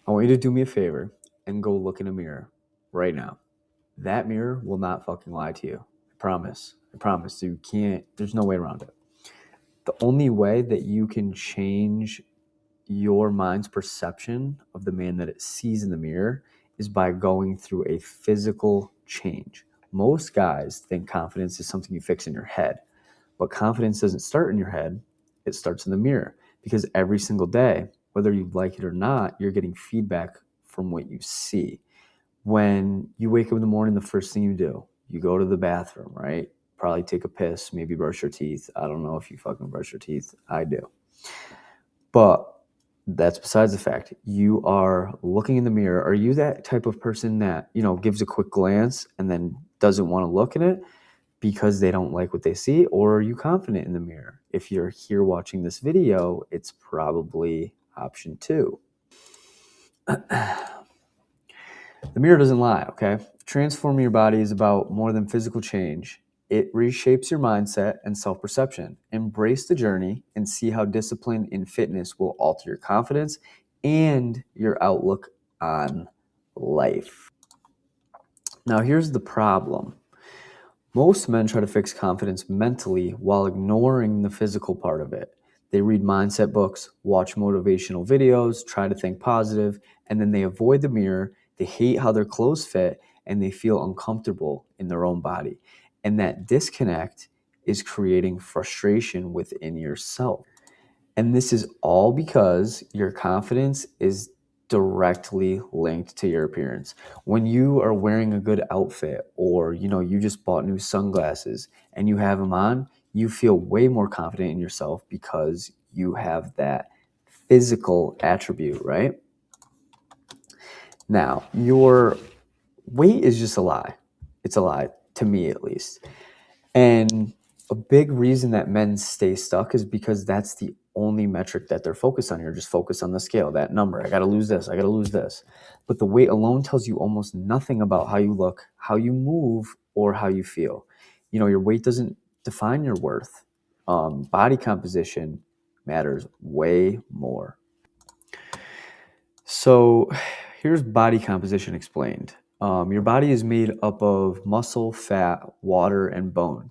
I want you to do me a favor and go look in a mirror right now. That mirror will not fucking lie to you. I promise. I promise. You can't, there's no way around it. The only way that you can change your mind's perception of the man that it sees in the mirror is by going through a physical change. Most guys think confidence is something you fix in your head, but confidence doesn't start in your head, it starts in the mirror because every single day, whether you like it or not, you're getting feedback from what you see. When you wake up in the morning, the first thing you do, you go to the bathroom, right? Probably take a piss, maybe brush your teeth. I don't know if you fucking brush your teeth. I do. But that's besides the fact. You are looking in the mirror. Are you that type of person that, gives a quick glance and then doesn't want to look at it because they don't like what they see? Or are you confident in the mirror? If you're here watching this video, it's probably option 2. The mirror doesn't lie, okay? Transforming your body is about more than physical change. It reshapes your mindset and self-perception. Embrace the journey and see how discipline in fitness will alter your confidence and your outlook on life. Now, here's the problem. Most men try to fix confidence mentally while ignoring the physical part of it. They read mindset books, watch motivational videos, try to think positive, and then they avoid the mirror. They hate how their clothes fit, and they feel uncomfortable in their own body. And that disconnect is creating frustration within yourself. And this is all because your confidence is directly linked to your appearance. When you are wearing a good outfit or, you just bought new sunglasses and you have them on, you feel way more confident in yourself because you have that physical attribute, right? Now, your weight is just a lie. It's a lie, to me at least. And a big reason that men stay stuck is because that's the only metric that they're focused on. You're just focused on the scale, that number. I got to lose this. I got to lose this. But the weight alone tells you almost nothing about how you look, how you move, or how you feel. Your weight doesn't define your worth. Body composition matters way more. So here's body composition explained. Your body is made up of muscle, fat, water, and bone.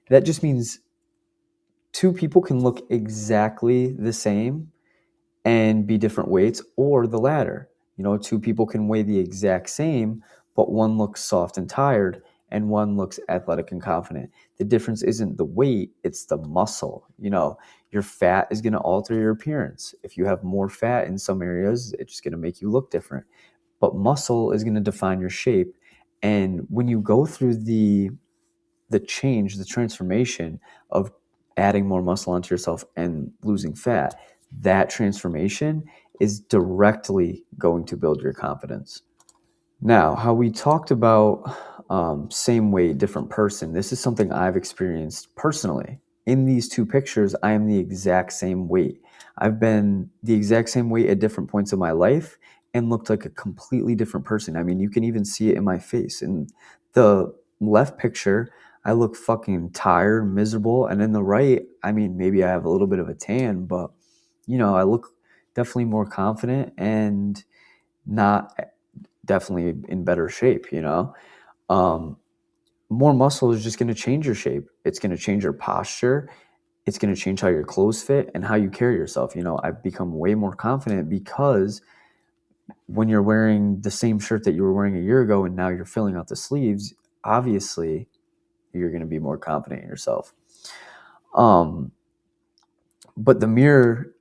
That just means two people can look exactly the same and be different weights, or the latter. Two people can weigh the exact same, but one looks soft and tired and one looks athletic and confident. The difference isn't the weight, it's the muscle. Your fat is going to alter your appearance. If you have more fat in some areas, it's just going to make you look different. But muscle is going to define your shape. And when you go through the change, the transformation of adding more muscle onto yourself and losing fat, that transformation is directly going to build your confidence. Now, how we talked about same weight, different person, this is something I've experienced personally. In these two pictures, I am the exact same weight. I've been the exact same weight at different points of my life and looked like a completely different person. You can even see it in my face. In the left picture, I look fucking tired, miserable. And in the right, maybe I have a little bit of a tan, but, I look definitely more confident and not definitely in better shape, More muscle is just going to change your shape. It's going to change your posture. It's going to change how your clothes fit and how you carry yourself. I've become way more confident because when you're wearing the same shirt that you were wearing a year ago and now you're filling out the sleeves, obviously you're going to be more confident in yourself. But the mirror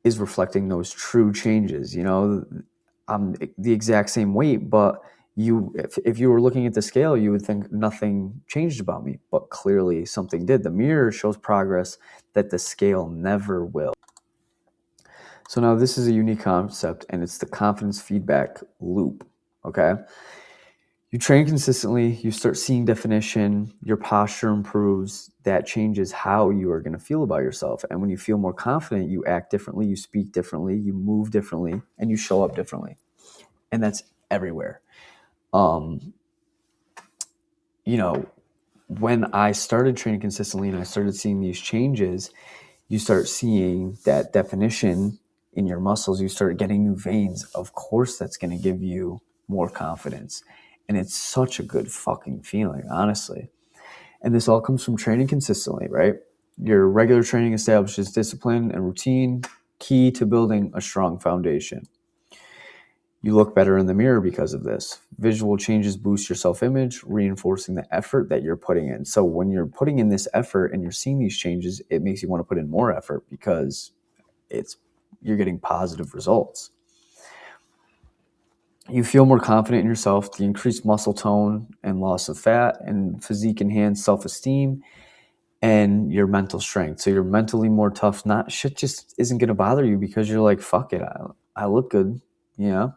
is reflecting those true changes. I'm the exact same weight, but if you were looking at the scale, you would think nothing changed about me, but clearly something did. The mirror shows progress that the scale never will. So now this is a unique concept, and it's the confidence feedback loop, okay? You train consistently, you start seeing definition, your posture improves, that changes how you are going to feel about yourself. And when you feel more confident, you act differently, you speak differently, you move differently, and you show up differently. And that's everywhere. When I started training consistently and I started seeing these changes, you start seeing that definition in your muscles, you start getting new veins. Of course, that's going to give you more confidence. And it's such a good fucking feeling, honestly. And this all comes from training consistently, right? Your regular training establishes discipline and routine, key to building a strong foundation. You look better in the mirror because of this. Visual changes boost your self-image, reinforcing the effort that you're putting in. So when you're putting in this effort and you're seeing these changes, it makes you want to put in more effort because you're getting positive results. You feel more confident in yourself. The increased muscle tone and loss of fat and physique enhance self-esteem and your mental strength. So you're mentally more tough. Not shit just isn't going to bother you because you're like, fuck it, I look good, you know?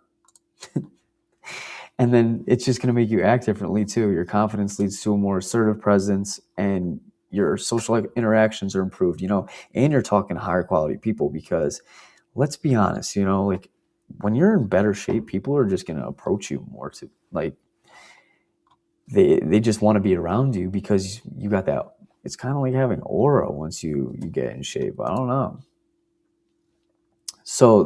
And then it's just going to make you act differently too. Your confidence leads to a more assertive presence and your social interactions are improved, you know, and you're talking to higher quality people because let's be honest, you know, like when you're in better shape, people are just going to approach you more to like, they just want to be around you because you got that. It's kind of like having aura once you get in shape. I don't know. So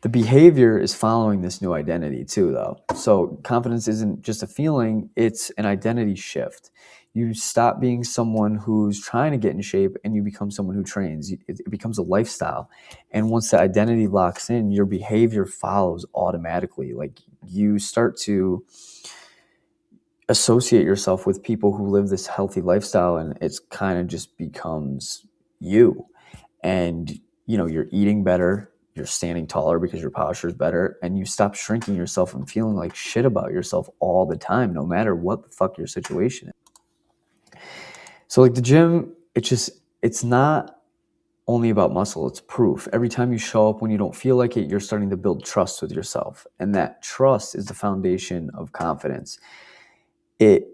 the behavior is following this new identity too, though. So confidence isn't just a feeling, it's an identity shift. You stop being someone who's trying to get in shape and you become someone who trains. It becomes a lifestyle. And once the identity locks in, your behavior follows automatically. Like you start to associate yourself with people who live this healthy lifestyle and it's kind of just becomes you. And you know, you're eating better, you're standing taller because your posture is better, and you stop shrinking yourself and feeling like shit about yourself all the time, no matter what the fuck your situation is. So like the gym, it's not only about muscle, it's proof. Every time you show up when you don't feel like it, you're starting to build trust with yourself. And that trust is the foundation of confidence. It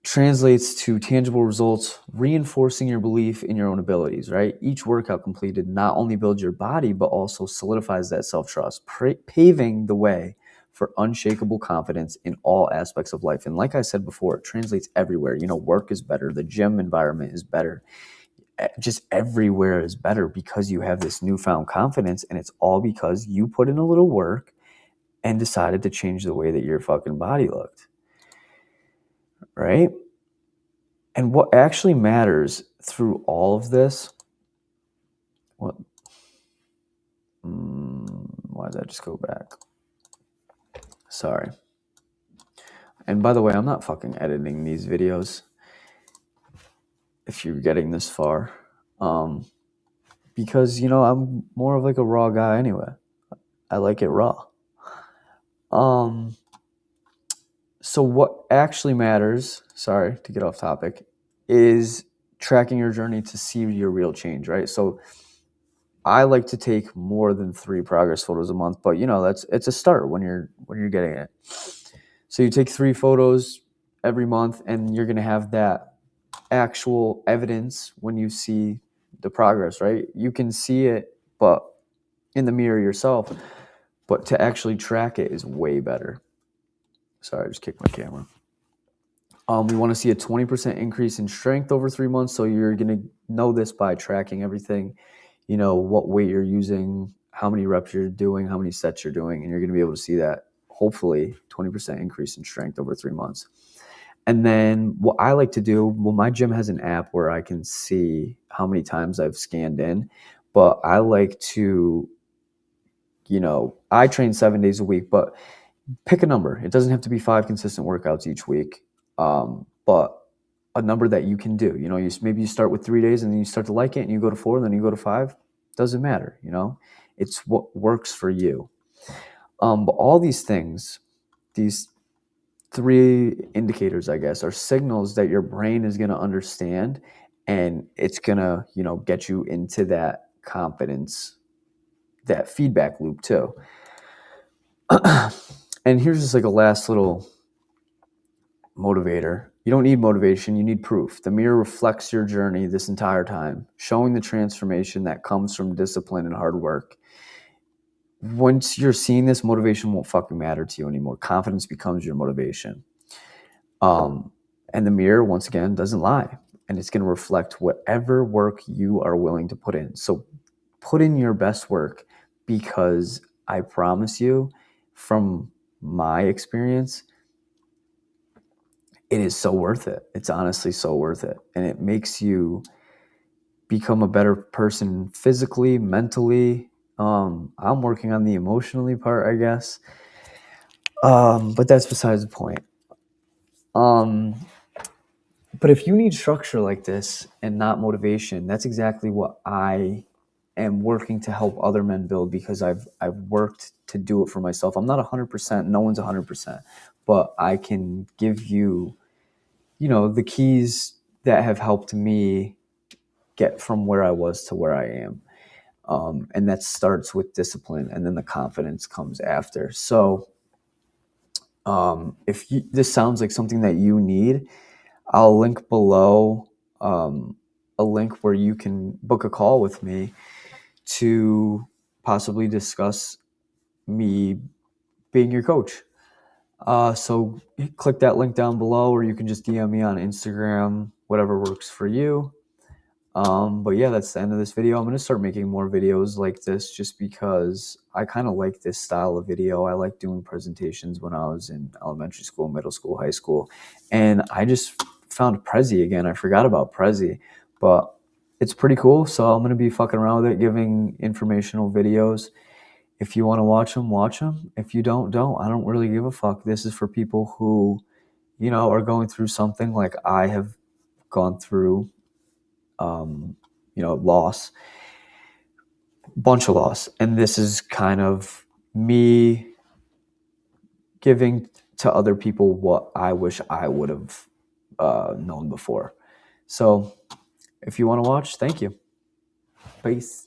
translates to tangible results, reinforcing your belief in your own abilities, right? Each workout completed not only builds your body, but also solidifies that self-trust, paving the way for unshakable confidence in all aspects of life. And like I said before, it translates everywhere. You know, work is better. The gym environment is better. Just everywhere is better because you have this newfound confidence. And it's all because you put in a little work and decided to change the way that your fucking body looked. Right? And what actually matters through all of this, why did I just go back? Sorry. And by the way, I'm not fucking editing these videos if you're getting this far. Because, you know, I'm more of like a raw guy anyway. I like it raw. So what actually matters, sorry to get off topic, is tracking your journey to see your real change, right? So I like to take more than 3 progress photos a month, but you know, it's a start when you're getting it. So you take 3 photos every month and you're going to have that actual evidence when you see the progress, right? You can see it but in the mirror yourself, but to actually track it is way better. Sorry, I just kicked my camera. We want to see a 20% increase in strength over 3 months. So you're going to know this by tracking everything, you know, what weight you're using, how many reps you're doing, how many sets you're doing, and you're going to be able to see that, hopefully, 20% increase in strength over 3 months. And then what I like to do, well, my gym has an app where I can see how many times I've scanned in, but I like to, you know, I train 7 days a week, but pick a number. It doesn't have to be 5 consistent workouts each week, but a number that you can do. You know, maybe you start with 3 days and then you start to like it and you go to 4 and then you go to 5. Doesn't matter, you know. It's what works for you. But all these things, these 3 indicators, I guess, are signals that your brain is going to understand, and it's going to, you know, get you into that confidence, that feedback loop too. And here's just like a last little motivator. You don't need motivation, you need proof. The mirror reflects your journey this entire time, showing the transformation that comes from discipline and hard work. Once you're seeing this, motivation won't fucking matter to you anymore. Confidence becomes your motivation. And the mirror, once again, doesn't lie. And it's going to reflect whatever work you are willing to put in. So put in your best work. because I promise you, from my experience, it is so worth it. It's honestly so worth it. And it makes you become a better person physically, mentally. I'm working on the emotionally part, I guess. But that's besides the point. Um, but if you need structure like this and not motivation, that's exactly what I am working to help other men build, because I've worked to do it for myself. I'm not 100%. No one's 100%, but I can give you, the keys that have helped me get from where I was to where I am. And that starts with discipline, and then the confidence comes after. So if this sounds like something that you need, I'll link below a link where you can book a call with me to possibly discuss me being your coach. So click that link down below, or you can just DM me on Instagram, whatever works for you. But yeah, that's the end of this video. I'm going to start making more videos like this just because I kind of like this style of video. I like doing presentations when I was in elementary school, middle school, high school. And I just found Prezi again. I forgot about Prezi, but it's pretty cool. So I'm going to be fucking around with it, giving informational videos. If you want to watch them, watch them. If you don't. I don't really give a fuck. This is for people who, are going through something like I have gone through. Loss, bunch of loss. And this is kind of me giving to other people what I wish I would have known before. So if you want to watch, thank you. Peace.